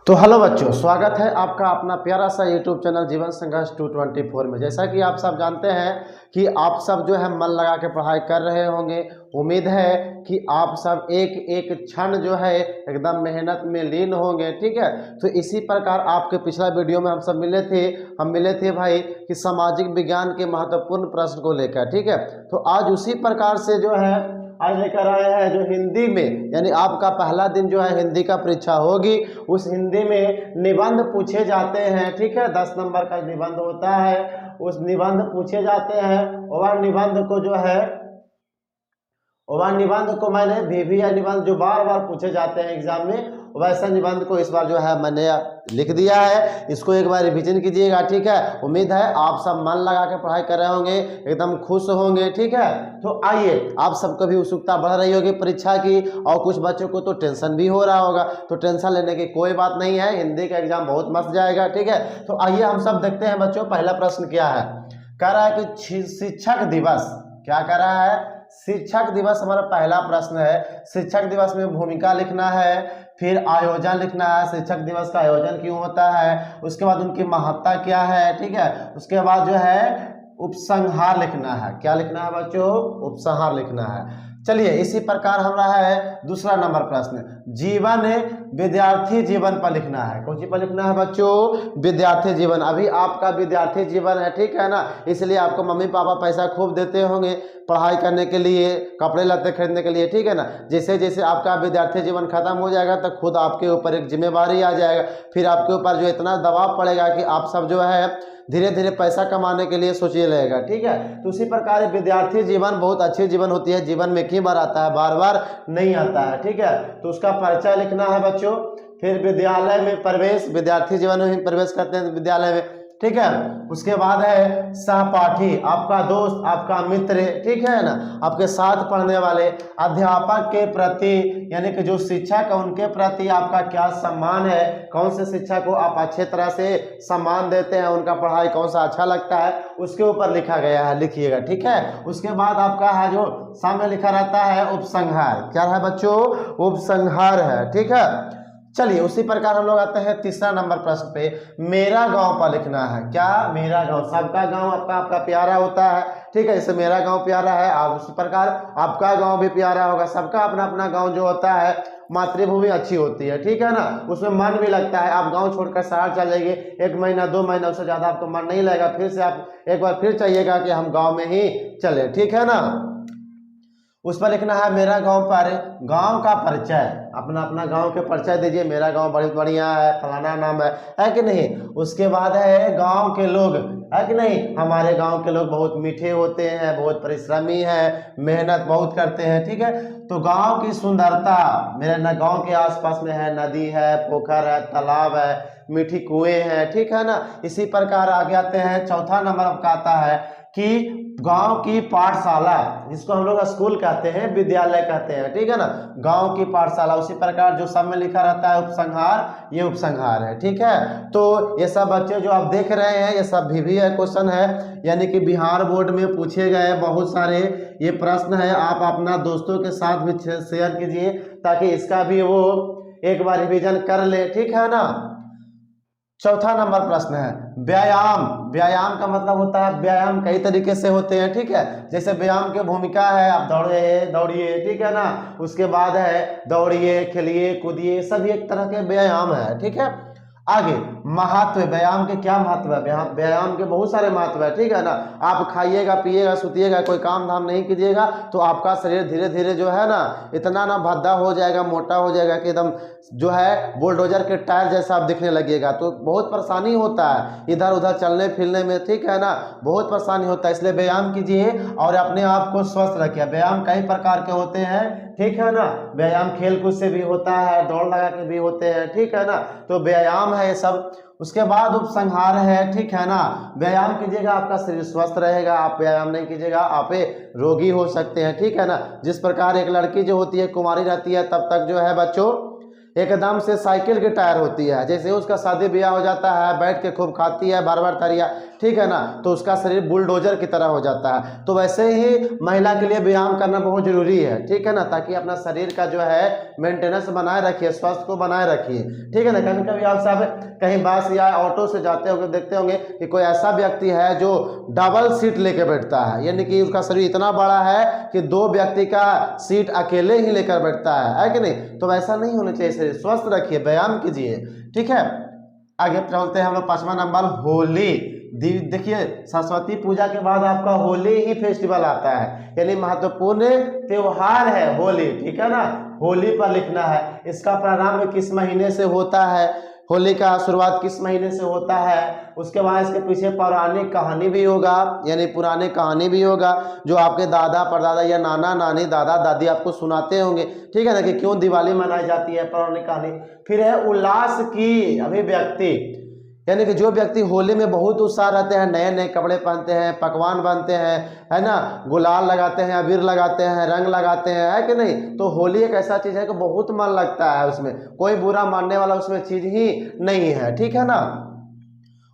तो हेलो बच्चों, स्वागत है आपका अपना प्यारा सा यूट्यूब चैनल जीवन संघर्ष 224 में। जैसा कि आप सब जानते हैं कि आप सब जो है मन लगा के पढ़ाई कर रहे होंगे। उम्मीद है कि आप सब एक एक क्षण जो है एकदम मेहनत में लीन होंगे। ठीक है, तो इसी प्रकार आपके पिछला वीडियो में हम मिले थे भाई कि सामाजिक विज्ञान के महत्वपूर्ण प्रश्न को लेकर। ठीक है, तो आज उसी प्रकार से जो है आज लेकर आए हैं जो हिंदी में, यानी आपका पहला दिन जो है हिंदी का परीक्षा होगी। उस हिंदी में निबंध पूछे जाते हैं। ठीक है, 10 नंबर का निबंध होता है, उस निबंध पूछे जाते हैं। वह निबंध को जो है निबंध को मैंने VV निबंध जो बार बार पूछे जाते हैं एग्जाम में, वैसा निबंध को इस बार जो है मैंने लिख दिया है। इसको एक बार रिवीजन कीजिएगा। ठीक है, उम्मीद है आप सब मन लगा के पढ़ाई कर रहे होंगे, एकदम खुश होंगे। ठीक है, तो आइए, आप सबको भी उत्सुकता बढ़ रही होगी परीक्षा की, और कुछ बच्चों को तो टेंशन भी हो रहा होगा। तो टेंशन लेने की कोई बात नहीं है, हिंदी का एग्जाम बहुत मस्त जाएगा। ठीक है, तो आइए हम सब देखते हैं बच्चों, पहला प्रश्न क्या है। कह रहा है कि शिक्षक दिवस, क्या कह रहा है, शिक्षक दिवस हमारा पहला प्रश्न है। शिक्षक दिवस में भूमिका लिखना है, फिर आयोजन लिखना है, शिक्षक दिवस का आयोजन क्यों होता है, उसके बाद उनकी महत्ता क्या है। ठीक है, उसके बाद जो है उपसंहार लिखना है। क्या लिखना है बच्चों, उपसंहार लिखना है। चलिए, इसी प्रकार हमारा है दूसरा नंबर प्रश्न, जीवन विद्यार्थी जीवन पर लिखना है। कौन सी पर लिखना है बच्चों, विद्यार्थी जीवन। अभी आपका विद्यार्थी जीवन है, ठीक है ना, इसलिए आपको मम्मी पापा पैसा खूब देते होंगे पढ़ाई करने के लिए, कपड़े लत्ते खरीदने के लिए। ठीक है ना, जैसे जैसे आपका विद्यार्थी जीवन खत्म हो जाएगा तो खुद आपके ऊपर एक जिम्मेवारी आ जाएगा। फिर आपके ऊपर जो इतना दबाव पड़ेगा कि आप सब जो है धीरे धीरे पैसा कमाने के लिए सोचिए लगेगा। ठीक है, तो उसी प्रकार विद्यार्थी जीवन बहुत अच्छी जीवन होती है। जीवन में एक बार आता है, बार बार नहीं आता है। ठीक है, तो उसका परिचय लिखना है बच्चों। फिर विद्यालय में प्रवेश, विद्यार्थी जीवन में प्रवेश करते हैं विद्यालय में। ठीक है, उसके बाद है सहपाठी, आपका दोस्त, आपका मित्र, ठीक है ना, आपके साथ पढ़ने वाले। अध्यापक के प्रति, यानी कि जो शिक्षक है उनके प्रति आपका क्या सम्मान है, कौन से शिक्षक को आप अच्छे तरह से सम्मान देते हैं, उनका पढ़ाई कौन सा अच्छा लगता है, उसके ऊपर लिखा गया है, लिखिएगा। ठीक है, उसके बाद आपका है जो सामने लिखा रहता है उपसंहार। क्या है बच्चों, उपसंहार है। ठीक है, चलिए उसी प्रकार हम लोग आते हैं तीसरा नंबर प्रश्न पे, मेरा गांव पर लिखना है। क्या, मेरा गांव। सबका गांव आपका प्यारा होता है। ठीक है, जैसे मेरा गांव प्यारा है, आप उसी प्रकार आपका गांव भी प्यारा होगा। सबका अपना अपना गांव जो होता है, मातृभूमि अच्छी होती है। ठीक है ना, उसमें मन भी लगता है। आप गांव छोड़कर शहर चल जाइए, 1 महीना 2 महीना, उससे ज्यादा आपको मन नहीं लगेगा। फिर से आप एक बार फिर चाहिएगा कि हम गाँव में ही चले। ठीक है ना, उस पर लिखना है मेरा गांव पर। गांव का परिचय, अपना अपना गांव के परिचय दीजिए। मेरा गांव बहुत बढ़िया है, फलाना नाम है कि नहीं। उसके बाद है गांव के लोग, है कि नहीं, हमारे गांव के लोग बहुत मीठे होते हैं, बहुत परिश्रमी है, मेहनत बहुत करते हैं। ठीक है, तो गांव की सुंदरता, मेरे न गांव के आसपास में है, नदी है, पोखर है, तालाब है, मीठी कुएं हैं। ठीक है ना, इसी प्रकार आगे आते हैं। चौथा नंबर आपका आता है कि गांव की पाठशाला, जिसको हम लोग स्कूल कहते हैं, विद्यालय कहते हैं। ठीक है ना, गांव की पाठशाला। उसी प्रकार जो सब में लिखा रहता है उपसंहार, ये उपसंहार है। ठीक है, तो ये सब बच्चे जो आप देख रहे हैं, ये सब भी क्वेश्चन है, यानी कि बिहार बोर्ड में पूछे गए बहुत सारे ये प्रश्न है। आप अपना दोस्तों के साथ भी शेयर कीजिए ताकि इसका भी वो एक बार रिवीजन कर ले। ठीक है ना, चौथा नंबर प्रश्न है व्यायाम। व्यायाम का मतलब होता है, व्यायाम कई तरीके से होते हैं। ठीक है, जैसे व्यायाम की भूमिका है, आप दौड़िए। ठीक है ना, उसके बाद है दौड़िए, खेलिए, कूदिए, सभी एक तरह के व्यायाम है। ठीक है, आगे महत्व, व्यायाम के क्या महत्व है, व्यायाम के बहुत सारे महत्व है। ठीक है ना, आप खाइएगा, पिएगा, सुतिएगा, कोई काम धाम नहीं कीजिएगा तो आपका शरीर धीरे धीरे जो है ना इतना ना भद्दा हो जाएगा, मोटा हो जाएगा कि एकदम जो है बुलडोजर के टायर जैसा आप दिखने लगेगा। तो बहुत परेशानी होता है इधर उधर चलने फिरने में। ठीक है ना, बहुत परेशानी होता है, इसलिए व्यायाम कीजिए और अपने आप को स्वस्थ रखिए। व्यायाम कई प्रकार के होते हैं। ठीक है ना, व्यायाम खेल कूद से भी होता है, दौड़ लगा के भी होते हैं। ठीक है ना, तो व्यायाम है ये सब। उसके बाद उपसंहार है। ठीक है ना, व्यायाम कीजिएगा आपका शरीर स्वस्थ रहेगा, आप व्यायाम नहीं कीजिएगा आप रोगी हो सकते हैं। ठीक है ना, जिस प्रकार एक लड़की जो होती है कुंवारी रहती है तब तक जो है बच्चों एकदम से साइकिल की टायर होती है, जैसे उसका शादी ब्याह हो जाता है, बैठ के खूब खाती है बार बार तरिया, ठीक है ना, तो उसका शरीर बुलडोजर की तरह हो जाता है। तो वैसे ही महिला के लिए व्यायाम करना बहुत जरूरी है, ठीक है ना, ताकि अपना शरीर का जो है मेंटेनेंस बनाए रखिए, स्वास्थ्य को बनाए रखिए, ठीक है ना। कभी कभी आप सब कहीं बस या ऑटो से जाते होंगे, देखते होंगे कि कोई ऐसा व्यक्ति है जो डबल सीट लेके बैठता है, यानी कि उसका शरीर इतना बड़ा है कि 2 व्यक्ति का सीट अकेले ही लेकर बैठता है कि नहीं। तो वैसा नहीं होना चाहिए, शरीर स्वस्थ रखिए, व्यायाम कीजिए, ठीक है। आगे चलते हैं हम लोग 5वां नंबर होली। देखिए सरस्वती पूजा के बाद आपका होली ही फेस्टिवल आता है, यानी महत्वपूर्ण त्योहार है होली, ठीक है ना। होली पर लिखना है इसका प्रारंभ किस महीने से होता है, होली का शुरुआत किस महीने से होता है, उसके बाद इसके पीछे पौराणिक कहानी भी होगा, यानी पुरानी कहानी भी होगा जो आपके दादा परदादा या नाना नानी दादा दादी आपको सुनाते होंगे, ठीक है ना, कि क्यों दिवाली मनाई जाती है, पौराणिक कहानी। फिर है उल्लास की अभिव्यक्ति, यानी कि जो व्यक्ति होली में बहुत उत्साह रहते हैं, नए नए कपड़े पहनते हैं, पकवान बनते हैं, है ना, गुलाल लगाते हैं, अबीर लगाते हैं, रंग लगाते हैं, है कि नहीं। तो होली एक ऐसा चीज़ है कि बहुत मन लगता है, उसमें कोई बुरा मानने वाला उसमें चीज़ ही नहीं है, ठीक है ना।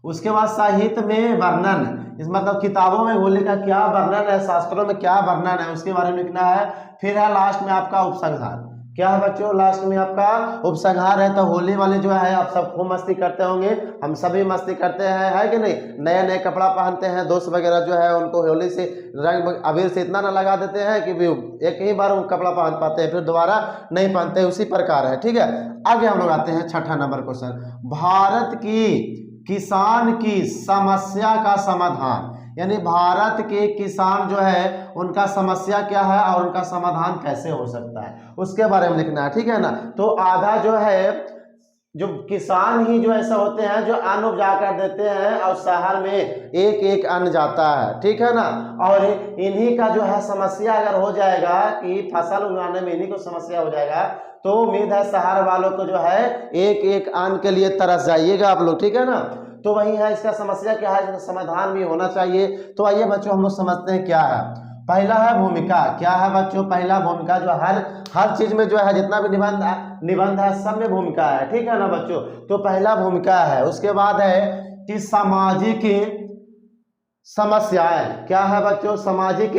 उसके बाद साहित्य में वर्णन, इस मतलब किताबों में होली का क्या वर्णन है, शास्त्रों में क्या वर्णन है, उसके बारे में लिखना है। फिर है लास्ट में आपका उपसंहार, क्या है बच्चों, लास्ट में आपका उपसंहार है। तो होली वाले जो है आप सब खूब मस्ती करते होंगे, हम सभी मस्ती करते हैं, है कि नहीं, नए नए कपड़ा पहनते हैं, दोस्त वगैरह जो है उनको होली से रंग अबीर से इतना ना लगा देते हैं कि भी एक ही बार वो कपड़ा पहन पाते हैं, फिर दोबारा नहीं पहनते, उसी प्रकार है, ठीक है। आगे हम लोग आते हैं 6ठा नंबर क्वेश्चन, भारत की किसान की समस्या का समाधान, यानी भारत के किसान जो है उनका समस्या क्या है और उनका समाधान कैसे हो सकता है, उसके बारे में लिखना है, ठीक है ना। तो आधा जो है जो किसान ही जो ऐसा होते हैं जो अन्न उपजा कर देते हैं और शहर में एक एक अन्न जाता है, ठीक है ना। और इन्हीं का जो है समस्या अगर हो जाएगा कि फसल उगाने में इन्हीं को समस्या हो जाएगा, तो उम्मीद है शहर वालों को जो है एक एक अन्न के लिए तरस जाइएगा आप लोग, ठीक है ना। तो वही है इसका समस्या क्या है, इसका समाधान भी होना चाहिए। तो आइए बच्चों हम लोग समझते हैं क्या है। पहला है भूमिका, क्या है बच्चों, पहला भूमिका जो हर चीज में जो है जितना भी निबंध है सब में भूमिका है, ठीक है ना बच्चों। तो पहला भूमिका है। उसके बाद है कि सामाजिक समस्याएं, क्या है बच्चों, सामाजिक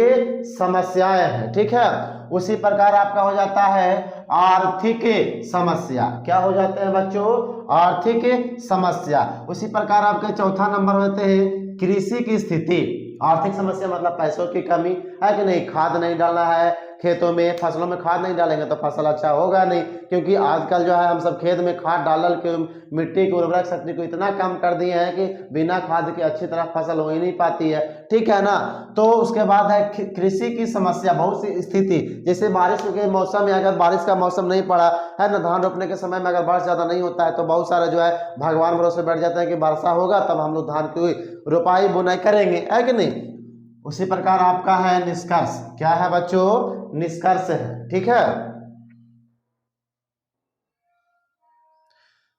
समस्याएं हैं, ठीक है। उसी प्रकार आपका हो जाता है आर्थिक समस्या, क्या हो जाते हैं बच्चों, आर्थिक समस्या। उसी प्रकार आपके चौथा नंबर होते हैं कृषि की स्थिति, आर्थिक समस्या मतलब पैसों की कमी, है कि नहीं, खाद नहीं डालना है खेतों में, फसलों में खाद नहीं डालेंगे तो फसल अच्छा होगा नहीं, क्योंकि आजकल जो है हम सब खेत में खाद डाल के मिट्टी की उर्वरक शक्ति को इतना कम कर दिए हैं कि बिना खाद के अच्छी तरह फसल हो ही नहीं पाती है, ठीक है ना। तो उसके बाद है कृषि की समस्या, बहुत सी स्थिति, जैसे बारिश के मौसम में अगर बारिश का मौसम नहीं पड़ा है ना, धान रोपने के समय में अगर बारिश ज़्यादा नहीं होता है तो बहुत सारा जो है भगवान भरोसे बैठ जाता है कि वर्षा होगा तब हम लोग धान की रोपाई बुनाई करेंगे, है कि नहीं। उसी प्रकार आपका है निष्कर्ष, क्या है बच्चों, निष्कर्ष है, ठीक है।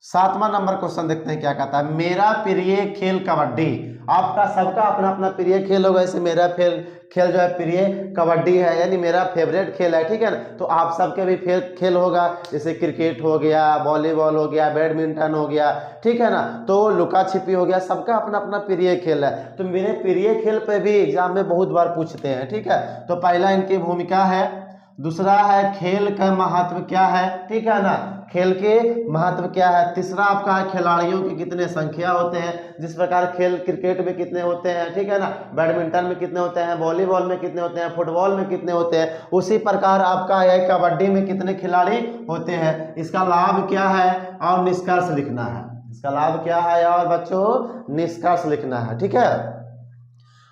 7वां नंबर क्वेश्चन देखते हैं क्या कहता है, मेरा प्रिय खेल कबड्डी। आपका सबका अपना अपना प्रिय खेल होगा, ऐसे मेरा खेल जो है प्रिय कबड्डी है, यानी मेरा फेवरेट खेल है, ठीक है ना। तो आप सबके भी खेल होगा, जैसे क्रिकेट हो गया, वॉलीबॉल हो गया, बैडमिंटन हो गया, ठीक है ना। तो लुका छिपी हो गया, सबका अपना अपना प्रिय खेल है। तो मेरे प्रिय खेल पे भी एग्जाम में बहुत बार पूछते हैं, ठीक है। तो पहला इनकी भूमिका है, दूसरा है खेल का महत्व क्या है, ठीक है ना, खेल के महत्व क्या है। तीसरा आपका है खिलाड़ियों की कितने संख्या होते हैं, जिस प्रकार खेल क्रिकेट में कितने होते हैं, ठीक है ना, बैडमिंटन में कितने होते हैं, वॉलीबॉल में कितने होते हैं, फुटबॉल में कितने होते हैं, उसी प्रकार आपका है कबड्डी में कितने खिलाड़ी होते हैं, इसका लाभ क्या है और निष्कर्ष लिखना है। इसका लाभ क्या है और बच्चों निष्कर्ष लिखना है, ठीक है।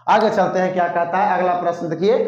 आगे चलते हैं क्या कहता है अगला प्रश्न, देखिए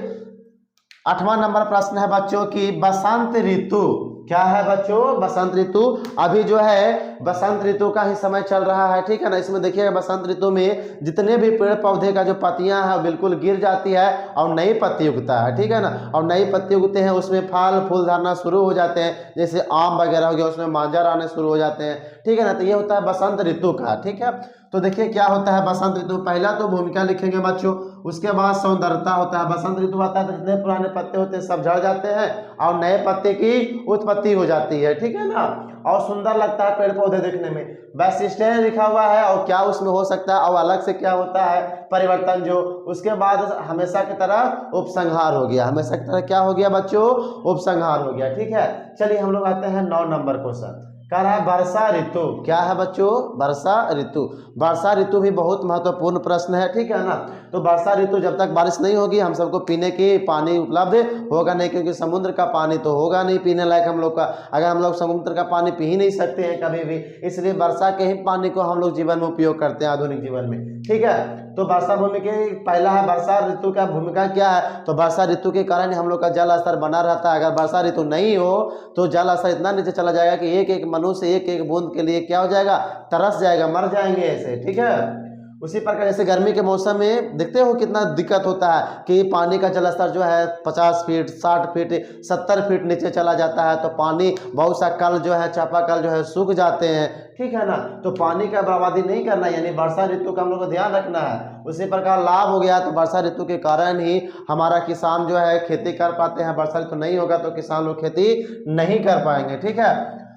8वां नंबर प्रश्न है बच्चों की बसंत ऋतु, क्या है बच्चों, बसंत ऋतु। अभी जो है बसंत ऋतु का ही समय चल रहा है, ठीक है ना। इसमें देखिएगा बसंत ऋतु में जितने भी पेड़ पौधे का जो पत्तियां हैं बिल्कुल गिर जाती है और नई पत्ती उगता है, ठीक है ना। और नई पत्ती उगते हैं उसमें फल फूल धरना शुरू हो जाते हैं, जैसे आम वगैरह हो गया उसमें मांजर आने शुरू हो जाते हैं, ठीक है ना। तो ये होता है बसंत ऋतु का, ठीक है। तो देखिए क्या होता है बसंत ऋतु, पहला तो भूमिका लिखेंगे बच्चों, उसके बाद सौंदर्यता होता है। बसंत ऋतु आता है तो जितने पुराने पत्ते होते हैं सब झड़ जाते हैं और नए पत्ते की उत्पत्ति हो जाती है, ठीक है ना, और सुंदर लगता है पेड़ पौधे देखने में। वैशिष्ट्य लिखा हुआ है और क्या उसमें हो सकता है और अलग से क्या होता है परिवर्तन जो। उसके बाद हमेशा की तरह उपसंहार हो गया, हमेशा की तरह क्या हो गया बच्चों, उपसंहार हो गया, ठीक है। चलिए हम लोग आते हैं 9 नंबर क्वेश्चन, कह रहा है वर्षा ऋतु। क्या है बच्चों, वर्षा ऋतु। वर्षा ऋतु भी बहुत महत्वपूर्ण प्रश्न है, ठीक है ना। तो वर्षा ऋतु जब तक बारिश नहीं होगी हम सबको पीने की पानी उपलब्ध होगा नहीं, क्योंकि समुद्र का पानी तो होगा नहीं पीने लायक हम लोग का, अगर हम लोग समुद्र का पानी पी ही नहीं सकते हैं कभी भी, इसलिए वर्षा के ही पानी को हम लोग जीवन में उपयोग करते हैं आधुनिक जीवन में, ठीक है। तो वर्षा भूमि के पहला है वर्षा ऋतु का भूमिका क्या है, तो वर्षा ऋतु के कारण हम लोग का जल स्तर बना रहता है। अगर वर्षा ऋतु नहीं हो तो जल स्तर इतना नीचे चला जाएगा कि एक एक मनुष्य एक एक बूंद के लिए क्या हो जाएगा, तरस जाएगा, मर जाएंगे ऐसे, ठीक है। उसी प्रकार जैसे गर्मी के मौसम में देखते हो कितना दिक्कत होता है कि पानी का जलस्तर जो है 50 फीट 60 फीट 70 फीट नीचे चला जाता है, तो पानी बहुत सा कल जो है चापाकल जो है सूख जाते हैं, ठीक है ना। तो पानी का बर्बादी नहीं करना, यानी वर्षा ऋतु का हम लोग को ध्यान रखना है। उसी प्रकार लाभ हो गया, तो वर्षा ऋतु के कारण ही हमारा किसान जो है खेती कर पाते हैं। वर्षा ऋतु नहीं होगा तो किसान लोग खेती नहीं कर पाएंगे, ठीक है।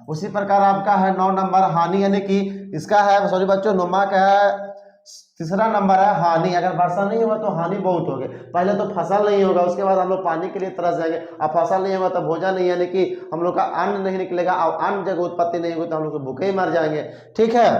उसी प्रकार आपका है 9 नंबर हानि, यानी कि इसका है सॉरी बच्चों नोमा का है तीसरा नंबर है हानि। अगर वर्षा नहीं होगा तो हानि बहुत होगी। पहले तो फसल नहीं होगा, उसके बाद हम लोग पानी के लिए तरस जाएंगे, अब फसल नहीं होगा तो भोजन नहीं, यानी कि हम लोग का अन्न नहीं निकलेगा और अन्न जगह उत्पत्ति नहीं होगी तो हम लोग भूखे ही मर जाएंगे, ठीक है।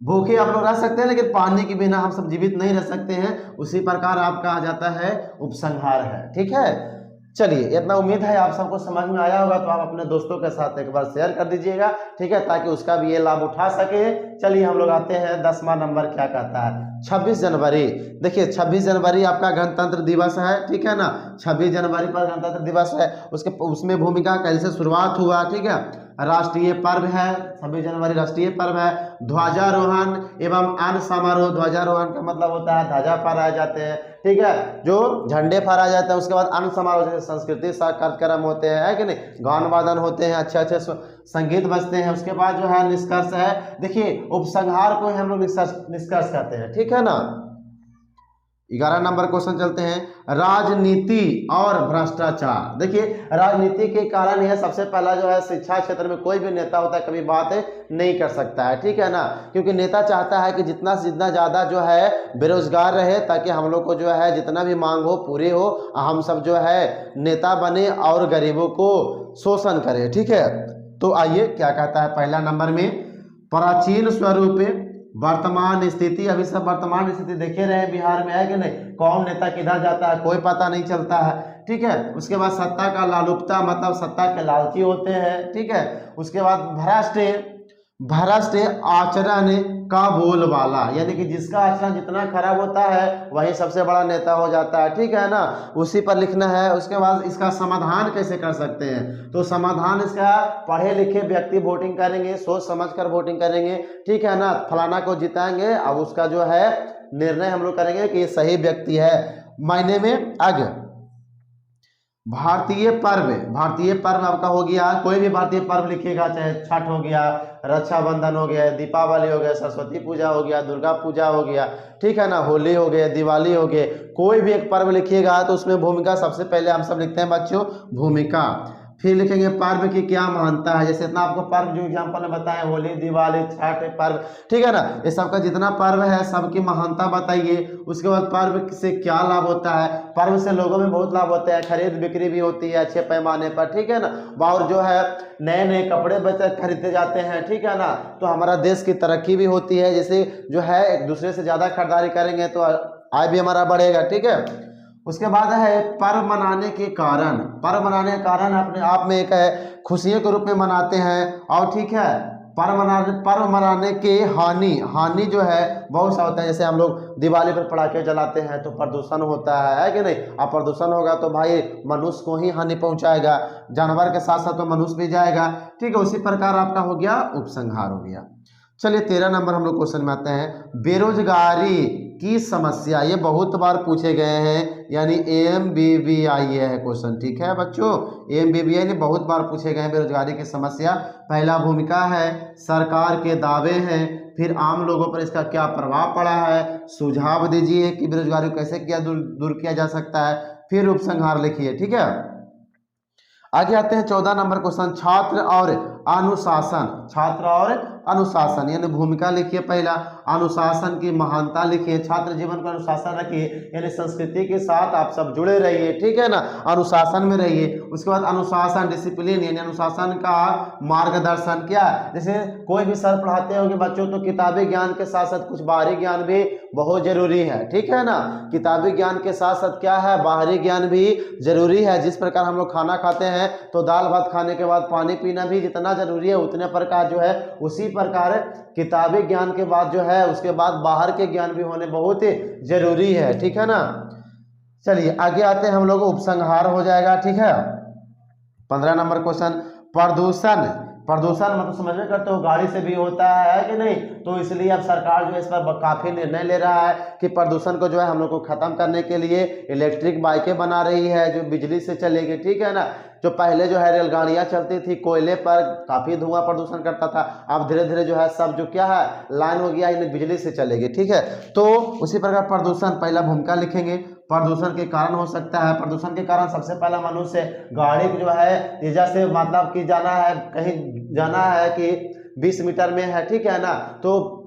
भूखे आप लोग रह सकते हैं लेकिन पानी के बिना हम सब जीवित नहीं रह सकते हैं। उसी प्रकार आपका आ जाता है उपसंहार है, ठीक है। चलिए इतना उम्मीद है आप सबको समझ में आया होगा, तो आप अपने दोस्तों के साथ एक बार शेयर कर दीजिएगा, ठीक है, ताकि उसका भी ये लाभ उठा सके। चलिए हम लोग आते हैं 10वां नंबर क्या कहता है 26 जनवरी। देखिए 26 जनवरी आपका गणतंत्र दिवस है, ठीक है ना। 26 जनवरी पर गणतंत्र दिवस है, उसमें भूमिका कैसे शुरुआत हुआ, ठीक है। राष्ट्रीय पर्व है 26 जनवरी, राष्ट्रीय पर्व है। ध्वजारोहण एवं अन्य समारोह, ध्वजारोहण का मतलब होता है ध्वजा फहराए जाते हैं, ठीक है, जो झंडे फहराए जाते हैं। उसके बाद अन्य समारोह जैसे संस्कृति कार्यक्रम होते हैं, है कि नहीं, गान वादन होते हैं, अच्छे अच्छे संगीत बजते हैं। उसके बाद जो है निष्कर्ष है, देखिए उपसंहार को हम लोग निष्कर्ष कहते हैं, ठीक है ना। 11 नंबर क्वेश्चन चलते हैं राजनीति और भ्रष्टाचार। देखिए राजनीति के कारण यह सबसे पहला जो है शिक्षा क्षेत्र में कोई भी नेता होता है कभी बात नहीं कर सकता है, ठीक है ना, क्योंकि नेता चाहता है कि जितना से जितना ज़्यादा जो है बेरोजगार रहे, ताकि हम लोग को जो है जितना भी मांग हो पूरी हो, हम सब जो है नेता बने और गरीबों को शोषण करें, ठीक है। तो आइए क्या कहता है पहला नंबर में प्राचीन स्वरूप वर्तमान स्थिति। अभी सब वर्तमान स्थिति देखे रहे बिहार में, है कि नहीं, कौन नेता किधर जाता है कोई पता नहीं चलता है, ठीक है। उसके बाद सत्ता का लालुपता, मतलब सत्ता के लालची होते हैं, ठीक है। उसके बाद भ्रष्ट आचरण का बोलबाला, यानी कि जिसका आचरण जितना खराब होता है वही सबसे बड़ा नेता हो जाता है, ठीक है ना, उसी पर लिखना है। उसके बाद इसका समाधान कैसे कर सकते हैं, तो समाधान इसका पढ़े लिखे व्यक्ति वोटिंग करेंगे, सोच समझकर वोटिंग करेंगे, ठीक है ना, फलाना को जिताएंगे, अब उसका जो है निर्णय हम लोग करेंगे कि ये सही व्यक्ति है मायने में। आगे भारतीय पर्व आपका हो गया, कोई भी भारतीय पर्व लिखिएगा, चाहे छठ हो गया, रक्षाबंधन हो गया, दीपावली हो गया, सरस्वती पूजा हो गया, दुर्गा पूजा हो गया, ठीक है ना, होली हो गया, दिवाली हो गया, कोई भी एक पर्व लिखिएगा तो उसमें भूमिका सबसे पहले हम सब लिखते हैं बच्चों भूमिका। फिर लिखेंगे पर्व की क्या महानता है, जैसे इतना आपको पर्व जो एग्जाम्पल में बताएं, होली दिवाली छठ पर्व, ठीक है ना, ये सबका जितना पर्व है सबकी महानता बताइए। उसके बाद पर्व से क्या लाभ होता है, पर्व से लोगों में बहुत लाभ होता है, खरीद बिक्री भी होती है अच्छे पैमाने पर, ठीक है ना, और जो है नए नए कपड़े बचत खरीदते जाते हैं, ठीक है ना, तो हमारा देश की तरक्की भी होती है। जैसे जो है एक दूसरे से ज़्यादा खरीदारी करेंगे तो आय भी हमारा बढ़ेगा, ठीक है। उसके बाद है पर्व मनाने के कारण। पर्व मनाने के कारण अपने आप में एक है खुशियों के रूप में मनाते हैं, और ठीक है पर्व मनाने के हानि जो है बहुत सा होता है। जैसे हम लोग दिवाली पर पटाखे जलाते हैं तो प्रदूषण होता है कि नहीं, अब प्रदूषण होगा तो भाई मनुष्य को ही हानि पहुंचाएगा, जानवर के साथ साथ तो मनुष्य भी जाएगा, ठीक है। उसी प्रकार आपका हो गया उपसंहार हो गया। चलिए 13 नंबर हम लोग क्वेश्चन में आते हैं। बेरोजगारी की समस्या, ये बहुत बार पूछे गए हैं, यानी AMBBI ये है क्वेश्चन, ठीक है बच्चों। AMBBI ने बहुत बार पूछे गए हैं बेरोजगारी की समस्या। पहला भूमिका है, सरकार के दावे हैं, फिर आम लोगों पर इसका क्या प्रभाव पड़ा है, सुझाव दीजिए कि बेरोजगारी को कैसे किया दूर किया जा सकता है, फिर उपसंहार लिखिए, ठीक है। आगे आते हैं 14 नंबर क्वेश्चन, छात्र और अनुशासन। छात्र और अनुशासन यानी भूमिका लिखिए पहला, अनुशासन की महानता लिखिए, छात्र जीवन को अनुशासन रखिए, यानी संस्कृति के साथ आप सब जुड़े रहिए, ठीक है ना, अनुशासन में रहिए। उसके बाद अनुशासन डिसिप्लिन, यानी अनुशासन का मार्गदर्शन क्या है, जैसे कोई भी सर पढ़ाते होंगे बच्चों तो किताबी ज्ञान के साथ साथ कुछ बाहरी ज्ञान भी बहुत जरूरी है, ठीक है ना। किताबी ज्ञान के साथ साथ क्या है, बाहरी ज्ञान भी जरूरी है। जिस प्रकार हम लोग खाना खाते हैं तो दाल भात खाने के बाद पानी पीना भी जितना जरूरी है उतने प्रकार जो है, उसी प्रकार किताबी ज्ञान के बाद जो है उसके बाद बाहर के ज्ञान भी होने बहुत जरूरी है, ठीक है ना। चलिए आगे आते हैं हम लोग, उपसंहार हो जाएगा, ठीक है। 15 नंबर क्वेश्चन, प्रदूषण। प्रदूषण मतलब समझ में करते हो गाड़ी से भी होता है कि नहीं, तो इसलिए अब सरकार जो है इस पर काफी निर्णय ले रहा है कि प्रदूषण को जो है हम लोग को खत्म करने के लिए इलेक्ट्रिक बाइकें बना रही है जो बिजली से चलेगी, ठीक है ना। जो पहले जो है रेलगाड़ियां चलती थी कोयले पर, काफी धुआं प्रदूषण करता था, अब धीरे धीरे जो है सब जो क्या है लाइन हो गया इन्हें बिजली से चलेगी, ठीक है। तो उसी प्रकार प्रदूषण, पहला भूमिका लिखेंगे, प्रदूषण के कारण हो सकता है। प्रदूषण के कारण सबसे पहला मनुष्य गाड़ी जो है तेजा से मतलब कि जाना है, कहीं जाना है कि 20 मीटर में है, ठीक है ना, तो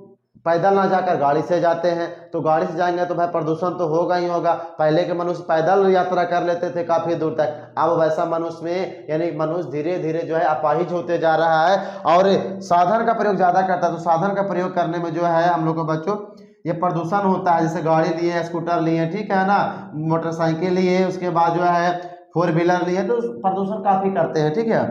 पैदल ना जाकर गाड़ी से जाते हैं, तो गाड़ी से जाएंगे तो भाई प्रदूषण तो होगा ही होगा। पहले के मनुष्य पैदल यात्रा कर लेते थे काफी दूर तक, अब वैसा मनुष्य में यानी मनुष्य धीरे धीरे जो है अपाहिज होते जा रहा है और साधन का प्रयोग ज्यादा करता है। तो साधन का प्रयोग करने में जो है हम लोग को बच्चों ये प्रदूषण होता है, जैसे गाड़ी लिए, स्कूटर लिए, ठीक है ना, मोटरसाइकिल लिए, उसके बाद जो है 4 व्हीलर लिए, तो प्रदूषण काफी करते हैं, ठीक है।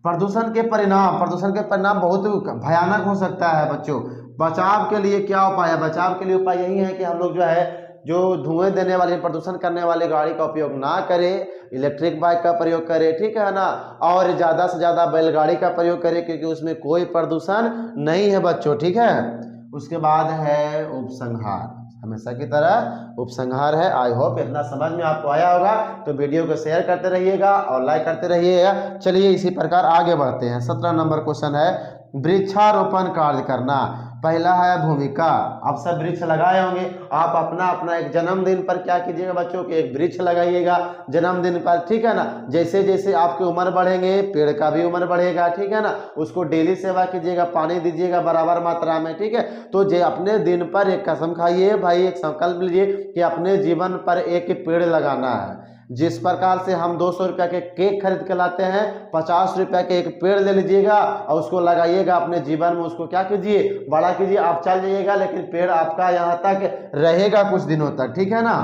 प्रदूषण के परिणाम बहुत भयानक हो सकता है बच्चों। बचाव के लिए क्या उपाय है, बचाव के लिए उपाय यही है कि हम लोग जो है जो धुएं देने वाले प्रदूषण करने वाले गाड़ी का उपयोग ना करें, इलेक्ट्रिक बाइक का प्रयोग करें, ठीक है ना, और ज़्यादा से ज़्यादा बैलगाड़ी का प्रयोग करें क्योंकि उसमें कोई प्रदूषण नहीं है बच्चों, ठीक है। उसके बाद है उपसंहार, हमेशा की तरह उपसंहार है। आई होप इतना समझ में आपको आया होगा, तो वीडियो को शेयर करते रहिएगा और लाइक करते रहिएगा। चलिए इसी प्रकार आगे बढ़ते हैं। 17 नंबर क्वेश्चन है, वृक्षारोपण कार्य करना। पहला है भूमिका, आप सब वृक्ष लगाए होंगे, आप अपना अपना एक जन्मदिन पर क्या कीजिएगा बच्चों के एक वृक्ष लगाइएगा जन्मदिन पर, ठीक है ना। जैसे जैसे आपकी उम्र बढ़ेंगे पेड़ का भी उम्र बढ़ेगा, ठीक है ना। उसको डेली सेवा कीजिएगा, पानी दीजिएगा बराबर मात्रा में, ठीक है। तो जे अपने दिन पर एक कसम खाइए भाई, एक संकल्प लीजिए कि अपने जीवन पर एक पेड़ लगाना है। जिस प्रकार से हम 200 रुपये के केक खरीद के लाते हैं, 50 रुपये के एक पेड़ ले लीजिएगा और उसको लगाइएगा अपने जीवन में, उसको क्या कीजिए बड़ा कीजिए। आप चल जाइएगा लेकिन पेड़ आपका यहाँ तक रहेगा कुछ दिनों तक, ठीक है ना।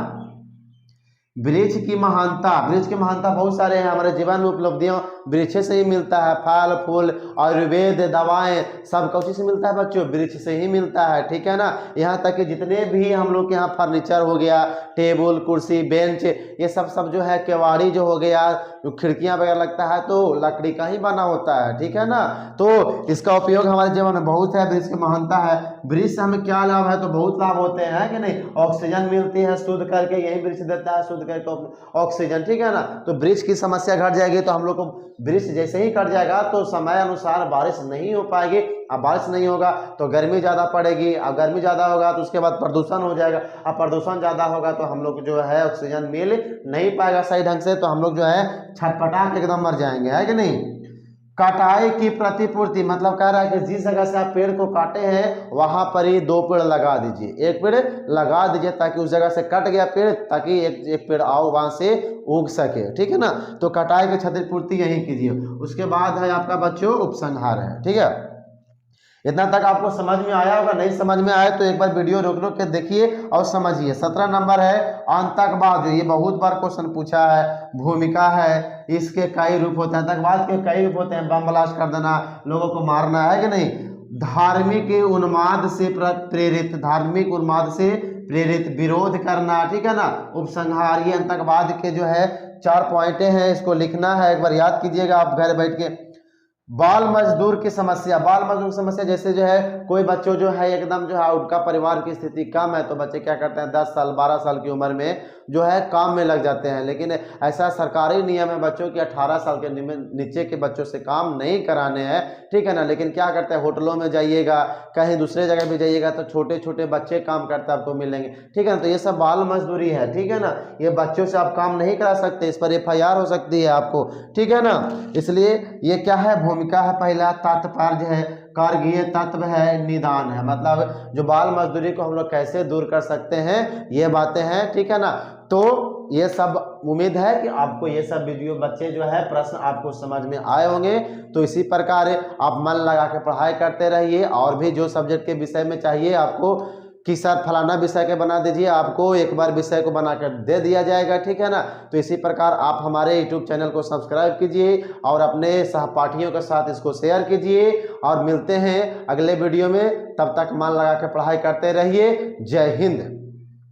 वृक्ष की महानता, वृक्ष की महानता बहुत सारे हैं हमारे जीवन में, उपलब्धियों वृक्ष से ही मिलता है, फल फूल आयुर्वेद दवाएं सब कौची से मिलता है बच्चों, वृक्ष से ही मिलता है, ठीक है ना। यहाँ तक कि जितने भी हम लोग के यहाँ फर्नीचर हो गया, टेबल कुर्सी बेंच, ये सब जो है केवाड़ी जो हो गया, जो खिड़कियाँ वगैरह लगता है तो लकड़ी का ही बना होता है, ठीक है ना। तो इसका उपयोग हमारे जीवन में बहुत है, वृक्ष की महानता है। वृक्ष से हमें क्या लाभ है, तो बहुत लाभ होते हैं कि नहीं, ऑक्सीजन मिलती है शुद्ध करके, यही वृक्ष देता है शुद्ध करके ऑक्सीजन, ठीक है ना। तो वृक्ष की समस्या घट जाएगी, तो हम लोग को वृक्ष जैसे ही कट जाएगा तो समय अनुसार बारिश नहीं हो पाएगी, अब बारिश नहीं होगा तो गर्मी ज़्यादा पड़ेगी, अब गर्मी ज़्यादा होगा तो उसके बाद प्रदूषण हो जाएगा, अब प्रदूषण ज़्यादा होगा तो हम लोग जो है ऑक्सीजन मिल नहीं पाएगा सही ढंग से, तो हम लोग जो है छटपटा के एकदम मर जाएंगे, है कि नहीं। कटाई की प्रतिपूर्ति मतलब कह रहा है कि जिस जगह से आप पेड़ को काटे हैं वहां पर ही 2 पेड़ लगा दीजिए, एक पेड़ लगा दीजिए ताकि उस जगह से कट गया पेड़, ताकि एक पेड़ आओ वहां से उग सके, ठीक है ना। तो कटाई की क्षतिपूर्ति यही कीजिए। उसके बाद है आपका बच्चों उपसंहार है, ठीक है। इतना तक आपको समझ में आया होगा, नहीं समझ में आया तो एक बार वीडियो रोक के देखिए और समझिए। 17 नंबर है आतंकवाद, ये बहुत बार क्वेश्चन पूछा है। भूमिका है, इसके कई रूप होते हैं, आतंकवाद के कई रूप होते हैं, बम ब्लास्ट कर देना, लोगों को मारना, है कि नहीं। धार्मिक उन्माद से प्रेरित, धार्मिक उन्माद से प्रेरित विरोध करना, ठीक है ना। उपसंहार, ये आतंकवाद के जो है 4 पॉइंटें हैं, इसको लिखना है, एक बार याद कीजिएगा आप घर बैठ के। बाल मजदूर की समस्या, बाल मजदूर की समस्या जैसे जो है कोई बच्चों जो है एकदम जो है उनका परिवार की स्थिति कम है तो बच्चे क्या करते हैं 10 साल 12 साल की उम्र में जो है काम में लग जाते हैं। लेकिन ऐसा सरकारी नियम है बच्चों की 18 साल के नीचे के बच्चों से काम नहीं कराने हैं, ठीक है ना। लेकिन क्या करते हैं होटलों में जाइएगा, कहीं दूसरे जगह भी जाइएगा तो छोटे छोटे बच्चे काम करते आपको मिलेंगे, ठीक है ना। तो ये सब बाल मजदूरी है, ठीक है ना। ये बच्चों से आप काम नहीं करा सकते, इस पर FIR हो सकती है आपको, ठीक है ना। इसलिए ये क्या है भूमिका है, पहला तात्पर्य है, कारगीय तत्व है, निदान है, मतलब जो बाल मजदूरी को हम लोग कैसे दूर कर सकते हैं ये बातें हैं, ठीक है ना। तो ये सब उम्मीद है कि आपको ये सब वीडियो बच्चे जो है प्रश्न आपको समझ में आए होंगे। तो इसी प्रकार आप मन लगा के पढ़ाई करते रहिए, और भी जो सब्जेक्ट के विषय में चाहिए आपको कि सर फलाना विषय के बना दीजिए, आपको एक बार विषय को बनाकर दे दिया जाएगा, ठीक है ना। तो इसी प्रकार आप हमारे YouTube चैनल को सब्सक्राइब कीजिए और अपने सहपाठियों के साथ इसको शेयर कीजिए, और मिलते हैं अगले वीडियो में। तब तक मन लगा के पढ़ाई करते रहिए। जय हिंद।